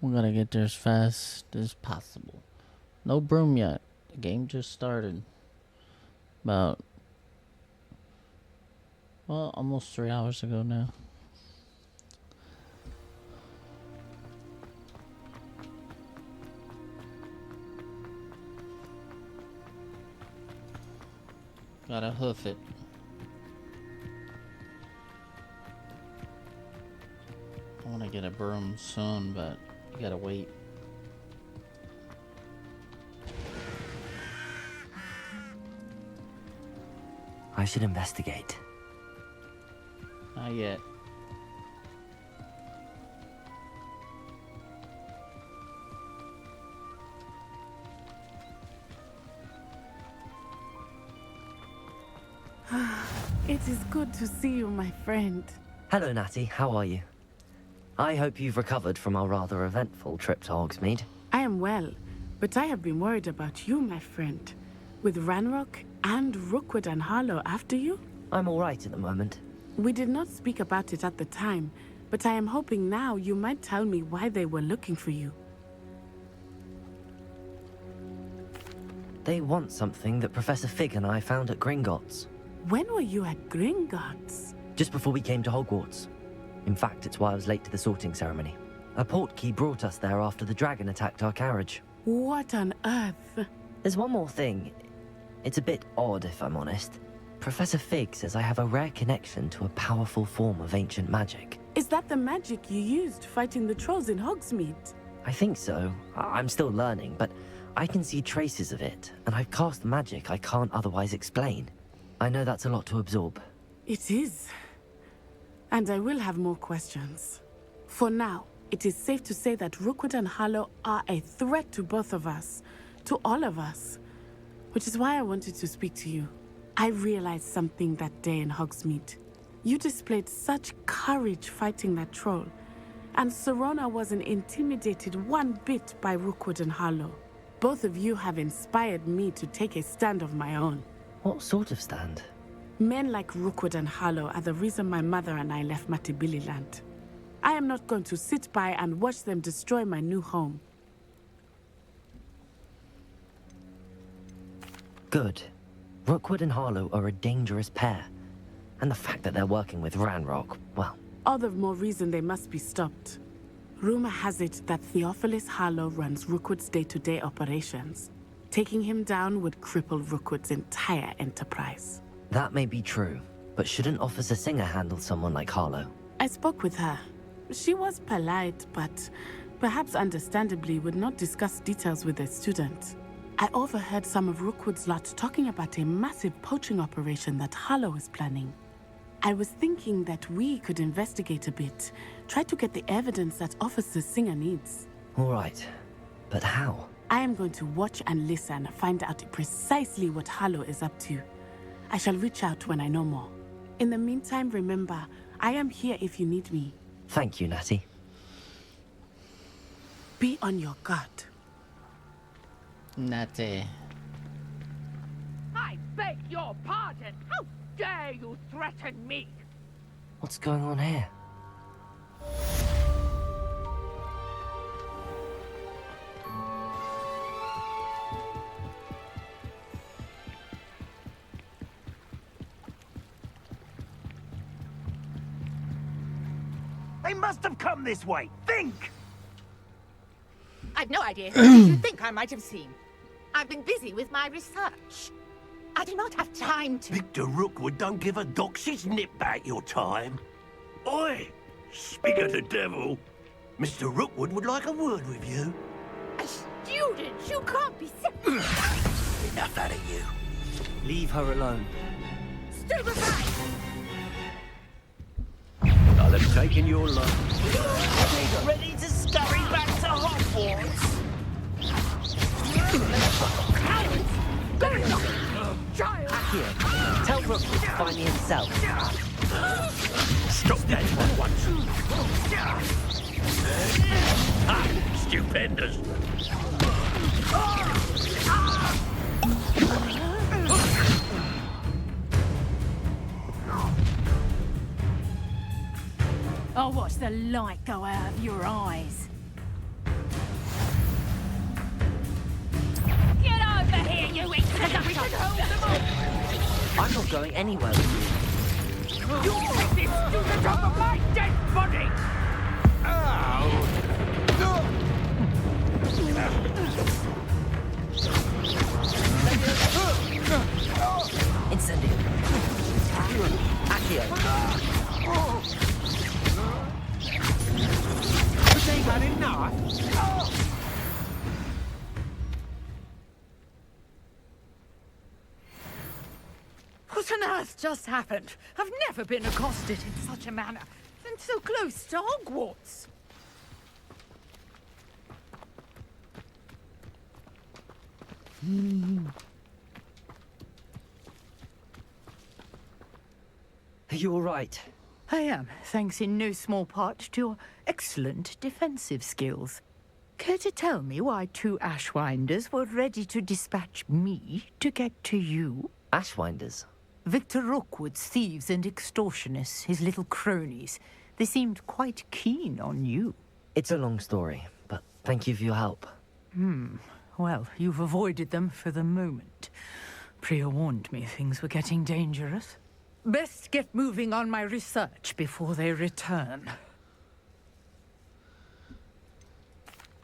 We gotta get there as fast as possible. No broom yet. The game just started. About, well, almost 3 hours ago now. Gotta hoof it. I wanna get a broom soon, but you gotta wait. I should investigate. Not yet. It is good to see you, my friend. Hello, Natty. How are you? I hope you've recovered from our rather eventful trip to Hogsmeade. I am well, but I have been worried about you, my friend. With Ranrock and Rookwood and Harlow after you? I'm all right at the moment. We did not speak about it at the time, but I am hoping now you might tell me why they were looking for you. They want something that Professor Fig and I found at Gringotts. When were you at Gringotts? Just before we came to Hogwarts. In fact, it's why I was late to the sorting ceremony. A portkey brought us there after the dragon attacked our carriage. What on earth? There's one more thing. It's a bit odd, if I'm honest. Professor Fig says I have a rare connection to a powerful form of ancient magic. Is that the magic you used fighting the trolls in Hogsmeade? I think so. I'm still learning, but I can see traces of it, and I've cast magic I can't otherwise explain. I know that's a lot to absorb. It is. And I will have more questions. For now, it is safe to say that Rookwood and Harlow are a threat to both of us. To all of us. Which is why I wanted to speak to you. I realized something that day in Hogsmeade. You displayed such courage fighting that troll. And Serona wasn't intimidated one bit by Rookwood and Harlow. Both of you have inspired me to take a stand of my own. What sort of stand? Men like Rookwood and Harlow are the reason my mother and I left Matabeleland. I am not going to sit by and watch them destroy my new home. Good. Rookwood and Harlow are a dangerous pair. And the fact that they're working with Ranrock, well... All the more reason they must be stopped. Rumor has it that Theophilus Harlow runs Rookwood's day-to-day operations. Taking him down would cripple Rookwood's entire enterprise. That may be true, but shouldn't Officer Singer handle someone like Harlow? I spoke with her. She was polite, but perhaps understandably would not discuss details with a student. I overheard some of Rookwood's lot talking about a massive poaching operation that Harlow is planning. I was thinking that we could investigate a bit, try to get the evidence that Officer Singer needs. All right, but how? I am going to watch and listen, find out precisely what Harlow is up to. I shall reach out when I know more. In the meantime, remember, I am here if you need me. Thank you, Natty. Be on your guard. Natty. I beg your pardon! How dare you threaten me? What's going on here? They must have come this way. Think! I've no idea who you think I might have seen. I've been busy with my research. I do not have time to... Victor Rookwood don't give a doxy's nip back your time. Oi! Speak of the devil. Mr. Rookwood would like a word with you. A student? You can't be serious. Enough out of you. Leave her alone. Stay aside! I'll have taken your life. Ready to scurry back to Hogwarts? Child! Here, tell Rookwood to find me himself. Stop that one once. Ah, stupendous. I'll watch the light go out of your eyes. We can hold them off! I'm not going anywhere with you. You're this student of my dead body! Incendio. Accio. Have they had enough? What on earth just happened? I've never been accosted in such a manner. And so close to Hogwarts. Are you all right? I am, thanks in no small part to your excellent defensive skills. Care to tell me why two Ashwinders were ready to dispatch me to get to you? Ashwinders. Victor Rookwood's thieves and extortionists, his little cronies. They seemed quite keen on you. It's a long story, but thank you for your help. Well, you've avoided them for the moment. Priya warned me things were getting dangerous. Best get moving on my research before they return.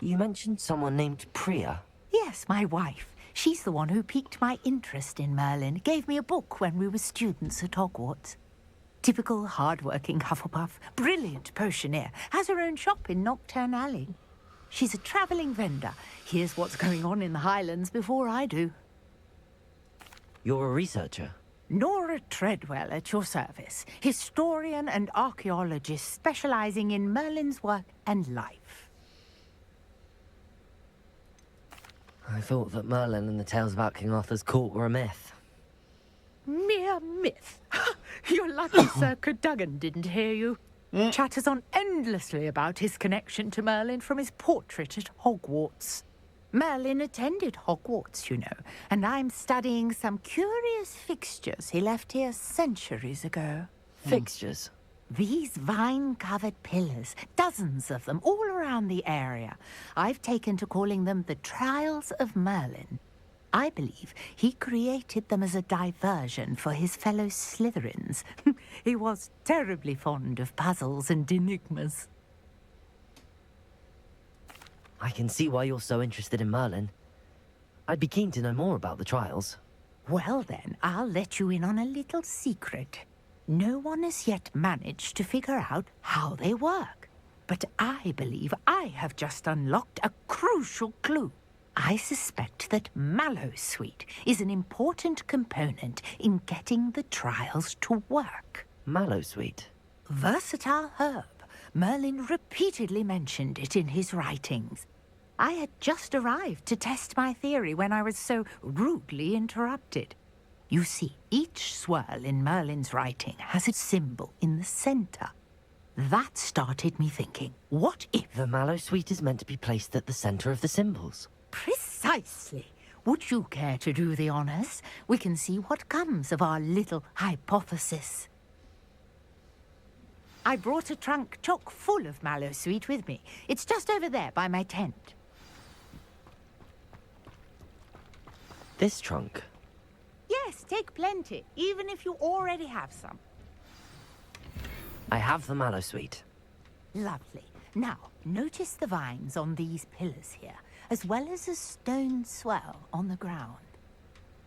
You mentioned someone named Priya. Yes, my wife. She's the one who piqued my interest in Merlin. Gave me a book when we were students at Hogwarts. Typical hard-working Hufflepuff, brilliant potioneer, has her own shop in Knockturn Alley. She's a travelling vendor. Hears what's going on in the Highlands before I do. You're a researcher. Nora Treadwell at your service, historian and archaeologist specialising in Merlin's work and life. I thought that Merlin and the tales about King Arthur's court were a myth. Mere myth. You're lucky Sir Cadogan didn't hear you. Chatters on endlessly about his connection to Merlin from his portrait at Hogwarts. Merlin attended Hogwarts, you know, and I'm studying some curious fixtures he left here centuries ago. Fixtures. These vine-covered pillars, dozens of them all around the area. I've taken to calling them the Trials of Merlin. I believe he created them as a diversion for his fellow Slytherins. He was terribly fond of puzzles and enigmas. I can see why you're so interested in Merlin. I'd be keen to know more about the trials. Well then, I'll let you in on a little secret. No one has yet managed to figure out how they work. But I believe I have just unlocked a crucial clue. I suspect that Mallowsweet is an important component in getting the trials to work. Mallowsweet. Versatile herb. Merlin repeatedly mentioned it in his writings. I had just arrived to test my theory when I was so rudely interrupted. You see, each swirl in Merlin's writing has its symbol in the center. That started me thinking, what if... The Mallowsweet is meant to be placed at the center of the symbols. Precisely. Would you care to do the honors? We can see what comes of our little hypothesis. I brought a trunk chock full of Mallowsweet with me. It's just over there by my tent. This trunk. Yes, take plenty, even if you already have some. I have the Mallowsweet. Lovely. Now, notice the vines on these pillars here, as well as a stone swell on the ground.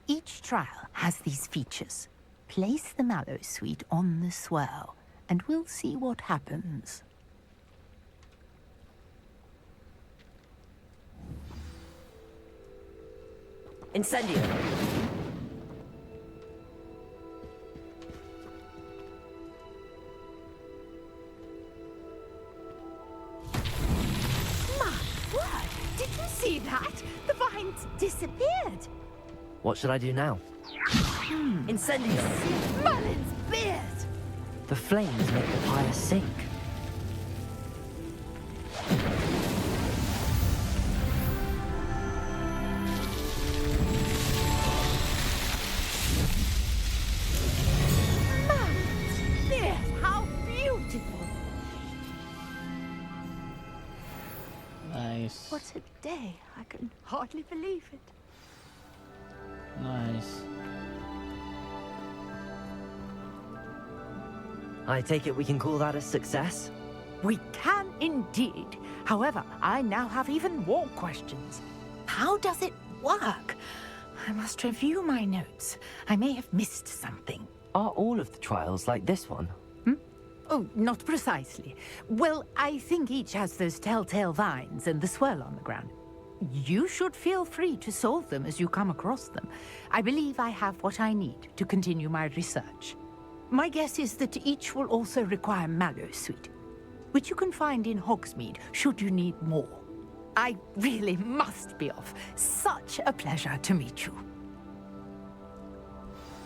Each trial has these features. Place the Mallowsweet on the swirl, and we'll see what happens. Incendio! My word! Did you see that? The vines disappeared. What should I do now? Incendio! Merlin's beard! The flames make the pyre sink. Merlin's beard! How beautiful! Nice. What a day! I can hardly believe it. Nice. I take it we can call that a success? We can indeed. However, I now have even more questions. How does it work? I must review my notes. I may have missed something. Are all of the trials like this one? Oh, not precisely. Well, I think each has those telltale vines and the swirl on the ground. You should feel free to solve them as you come across them. I believe I have what I need to continue my research. My guess is that each will also require mallowsweet, which you can find in Hogsmeade should you need more. I really must be off. Such a pleasure to meet you.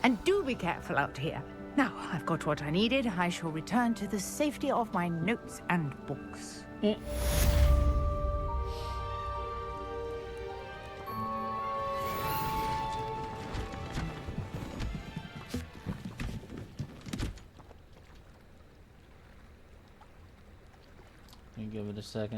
And do be careful out here. Now, I've got what I needed. I shall return to the safety of my notes and books. Give it a second.